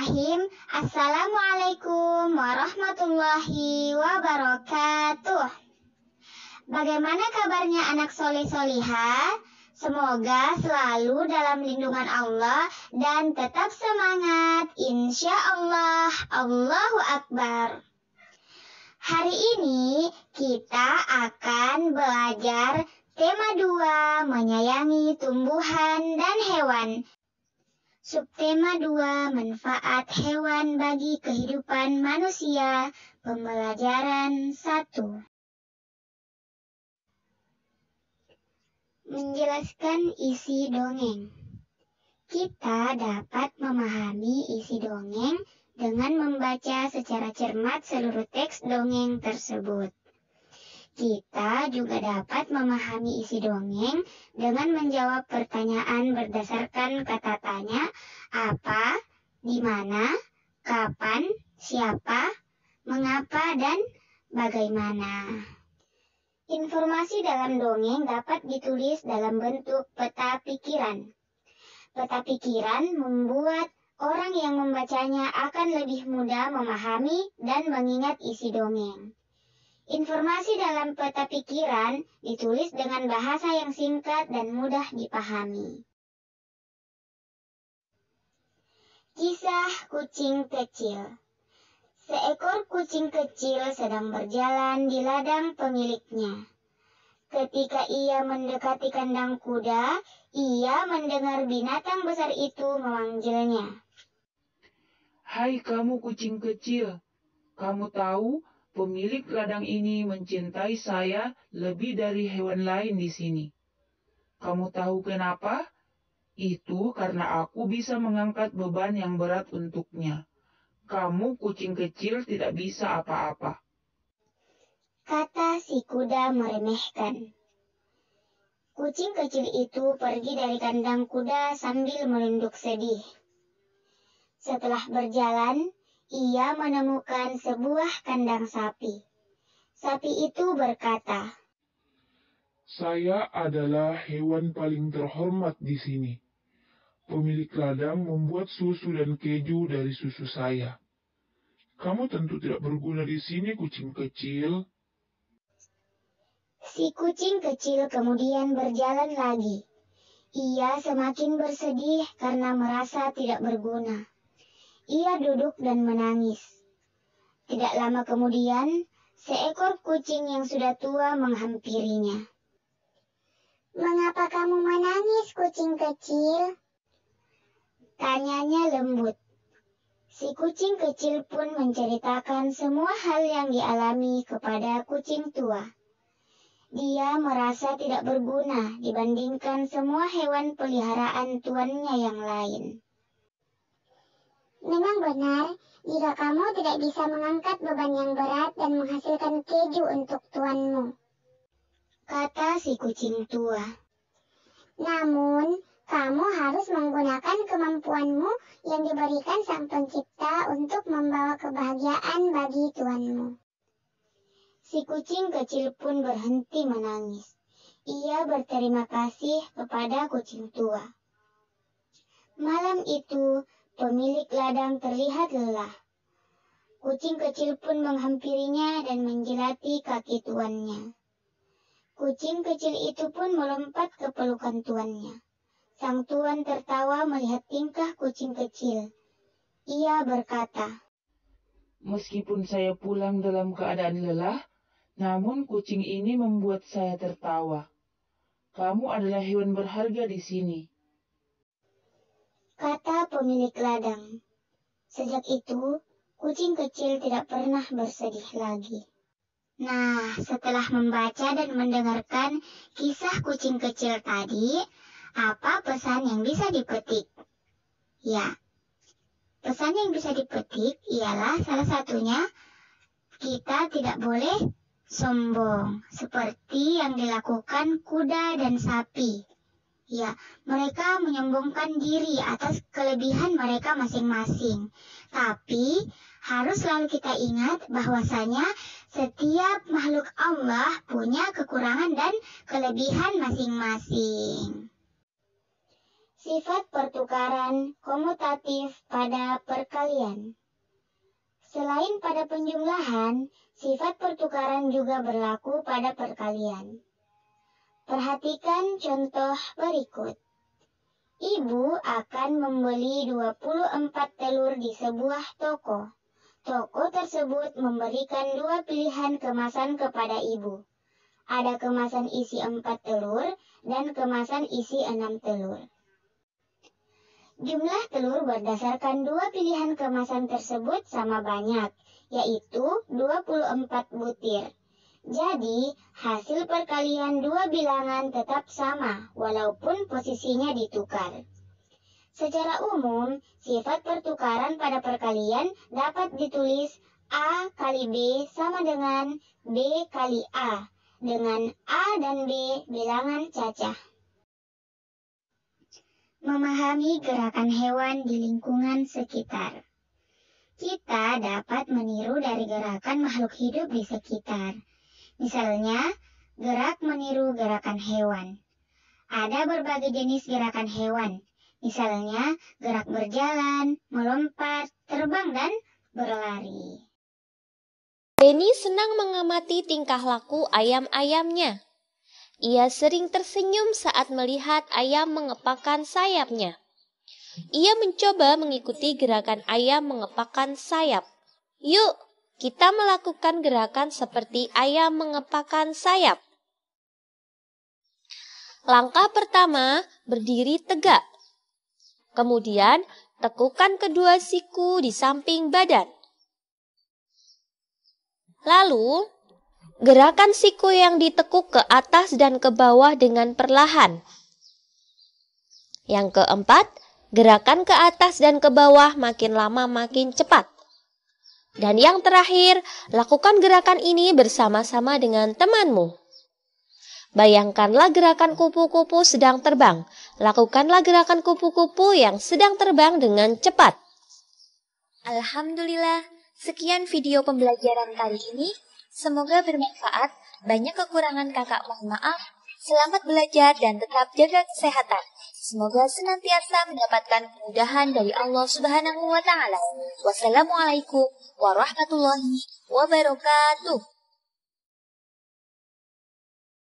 Bismillahirrahmanirrahim. Assalamualaikum warahmatullahi wabarakatuh. Bagaimana kabarnya anak soleh solihah? Semoga selalu dalam lindungan Allah dan tetap semangat. Insya Allah. Allahu Akbar. Hari ini kita akan belajar tema 2, menyayangi tumbuhan dan hewan. Subtema 2, manfaat hewan bagi kehidupan manusia. Pembelajaran 1. Menjelaskan isi dongeng. Kita dapat memahami isi dongeng dengan membaca secara cermat seluruh teks dongeng tersebut. Kita juga dapat memahami isi dongeng dengan menjawab pertanyaan berdasarkan kata tanya, apa, di mana, kapan, siapa, mengapa, dan bagaimana. Informasi dalam dongeng dapat ditulis dalam bentuk peta pikiran. Peta pikiran membuat orang yang membacanya akan lebih mudah memahami dan mengingat isi dongeng. Informasi dalam peta pikiran ditulis dengan bahasa yang singkat dan mudah dipahami. Kisah kucing kecil. Seekor kucing kecil sedang berjalan di ladang pemiliknya. Ketika ia mendekati kandang kuda, ia mendengar binatang besar itu memanggilnya. Hai kamu kucing kecil, kamu tahu pemilik ladang ini mencintai saya lebih dari hewan lain di sini. Kamu tahu kenapa? Itu karena aku bisa mengangkat beban yang berat untuknya. Kamu kucing kecil tidak bisa apa-apa. Kata si kuda meremehkan. Kucing kecil itu pergi dari kandang kuda sambil menunduk sedih. Setelah berjalan, ia menemukan sebuah kandang sapi. Sapi itu berkata, "Saya adalah hewan paling terhormat di sini. Pemilik ladang membuat susu dan keju dari susu saya. Kamu tentu tidak berguna di sini, kucing kecil." Si kucing kecil kemudian berjalan lagi. Ia semakin bersedih karena merasa tidak berguna. Ia duduk dan menangis. Tidak lama kemudian, seekor kucing yang sudah tua menghampirinya. "Mengapa kamu menangis, kucing kecil?" tanyanya lembut. Si kucing kecil pun menceritakan semua hal yang dialami kepada kucing tua. Dia merasa tidak berguna dibandingkan semua hewan peliharaan tuannya yang lain. "Memang benar, jika kamu tidak bisa mengangkat beban yang berat dan menghasilkan keju untuk tuanmu," kata si kucing tua. "Namun, kamu harus menggunakan kemampuanmu yang diberikan Sang Pencipta untuk membawa kebahagiaan bagi tuanmu." Si kucing kecil pun berhenti menangis. Ia berterima kasih kepada kucing tua. Malam itu, pemilik ladang terlihat lelah. Kucing kecil pun menghampirinya dan menjilati kaki tuannya. Kucing kecil itu pun melompat ke pelukan tuannya. Sang tuan tertawa melihat tingkah kucing kecil. Ia berkata, Meskipun saya pulang dalam keadaan lelah, namun kucing ini membuat saya tertawa. Kamu adalah hewan berharga di sini. Kata pemilik ladang. Sejak itu, kucing kecil tidak pernah bersedih lagi. Nah, setelah membaca dan mendengarkan kisah kucing kecil tadi, apa pesan yang bisa dipetik? Ya, pesan yang bisa dipetik ialah salah satunya, kita tidak boleh sombong, seperti yang dilakukan kuda dan sapi. Ya, mereka menyombongkan diri atas kelebihan mereka masing-masing. Tapi, harus selalu kita ingat bahwasanya setiap makhluk Allah punya kekurangan dan kelebihan masing-masing. Sifat pertukaran komutatif pada perkalian. Selain pada penjumlahan, sifat pertukaran juga berlaku pada perkalian. Perhatikan contoh berikut. Ibu akan membeli 24 telur di sebuah toko. Toko tersebut memberikan 2 pilihan kemasan kepada ibu. Ada kemasan isi 4 telur dan kemasan isi 6 telur. Jumlah telur berdasarkan 2 pilihan kemasan tersebut sama banyak, yaitu 24 butir. Jadi, hasil perkalian 2 bilangan tetap sama, walaupun posisinya ditukar. Secara umum, sifat pertukaran pada perkalian dapat ditulis A kali B sama dengan B kali A, dengan A dan B bilangan cacah. Memahami gerakan hewan di lingkungan sekitar. Kita dapat meniru dari gerakan makhluk hidup di sekitar. Misalnya, gerak meniru gerakan hewan. Ada berbagai jenis gerakan hewan. Misalnya, gerak berjalan, melompat, terbang, dan berlari. Denny senang mengamati tingkah laku ayam-ayamnya. Ia sering tersenyum saat melihat ayam mengepakkan sayapnya. Ia mencoba mengikuti gerakan ayam mengepakkan sayap. Yuk, kita melakukan gerakan seperti ayam mengepakkan sayap. Langkah pertama, berdiri tegak. Kemudian, tekukan kedua siku di samping badan. Lalu, gerakan siku yang ditekuk ke atas dan ke bawah dengan perlahan. Yang keempat, gerakan ke atas dan ke bawah makin lama makin cepat. Dan yang terakhir, lakukan gerakan ini bersama-sama dengan temanmu. Bayangkanlah gerakan kupu-kupu sedang terbang. Lakukanlah gerakan kupu-kupu yang sedang terbang dengan cepat. Alhamdulillah, sekian video pembelajaran kali ini. Semoga bermanfaat. Banyak kekurangan kakak mohon maaf. Selamat belajar dan tetap jaga kesehatan. Semoga senantiasa mendapatkan kemudahan dari Allah Subhanahu wa Ta'ala. Wassalamualaikum warahmatullahi wabarakatuh.